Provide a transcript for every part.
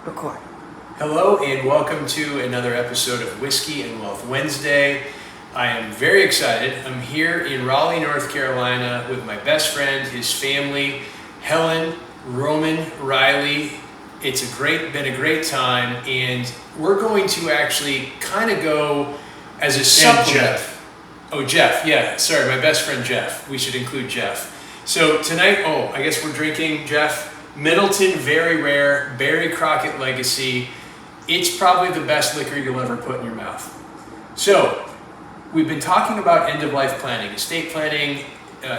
Record. Hello and welcome to another episode of Whiskey and Wealth Wednesday. I am very excited. I'm here in Raleigh, North Carolina with my best friend, his family, Helen, Roman, Riley. It's been a great time, and we're going to actually kind of go as a supplement. Geoff. Oh, Geoff, yeah, sorry, my best friend Geoff. We should include Geoff. So tonight, I guess we're drinking, Geoff, Middleton Very Rare, Barry Crockett Legacy. It's probably the best liquor you'll ever put in your mouth. So, we've been talking about end-of-life planning, estate planning,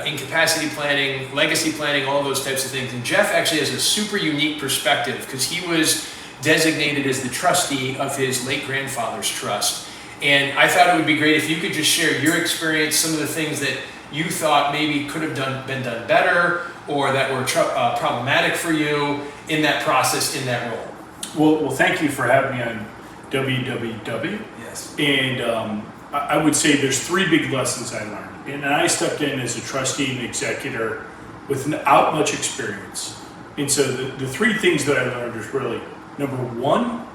incapacity planning, legacy planning, all those types of things. And Geoff actually has a super unique perspective because he was designated as the trustee of his late grandfather's trust. And I thought it would be great if you could just share your experience, some of the things that you thought maybe could have been done better, or that were problematic for you in that process, in that role. Well, thank you for having me on WWW. Yes. And I would say there's three big lessons I learned. And I stepped in as a trustee and executor without much experience. And so the three things that I learned is really, number one,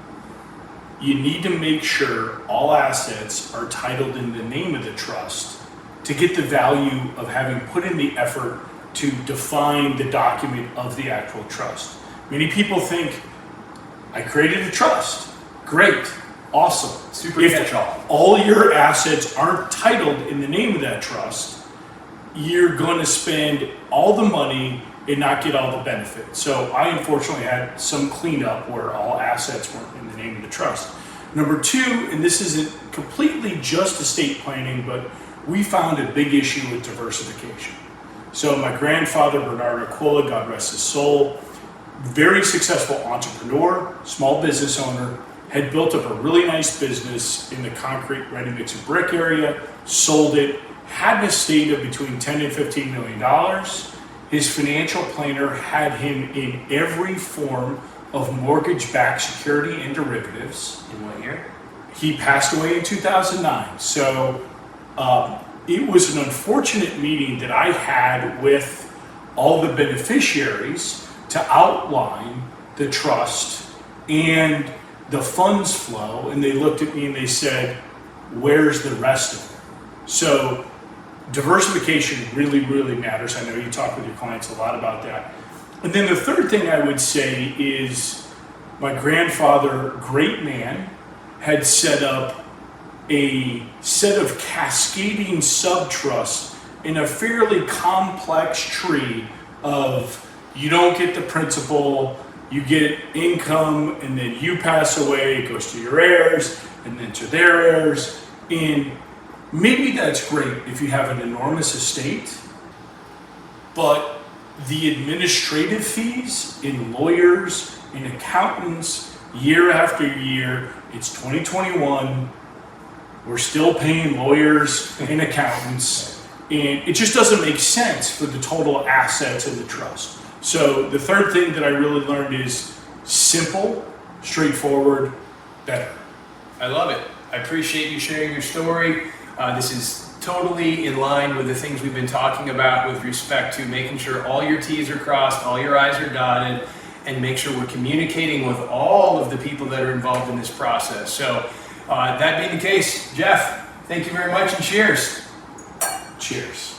you need to make sure all assets are titled in the name of the trust to get the value of having put in the effort to define the document of the actual trust. Many people think, I created a trust. Great, awesome. Super if catch-all. all your assets aren't titled in the name of that trust, you're going to spend all the money and not get all the benefit. So I unfortunately had some cleanup where all assets weren't in the name of the trust. Number two, and this isn't completely just estate planning, but we found a big issue with diversification. So my grandfather, Bernard Aquila, God rest his soul, very successful entrepreneur, small business owner, had built up a really nice business in the concrete, ready mix and brick area, sold it, had an estate of between $10 and $15 million. His financial planner had him in every form of mortgage-backed security and derivatives. In what year? He passed away in 2009. So it was an unfortunate meeting that I had with all the beneficiaries to outline the trust and the funds flow, and they looked at me and they said, where's the rest of it? So diversification really, really matters. I know you talk with your clients a lot about that. And then the third thing I would say is my grandfather, great man, had set up a set of cascading subtrusts in a fairly complex tree of you don't get the principal, you get income, and then you pass away, it goes to your heirs, and then to their heirs. And maybe that's great if you have an enormous estate, but the administrative fees in lawyers and accountants year after year, it's 2021, we're still paying lawyers and accountants, and it just doesn't make sense for the total assets in the trust. So the third thing that I really learned is simple, straightforward, better. I love it. I appreciate you sharing your story. This is totally in line with the things we've been talking about with respect to making sure all your T's are crossed, all your I's are dotted, and make sure we're communicating with all of the people that are involved in this process. So that being the case, Geoff, thank you very much, and cheers. Cheers.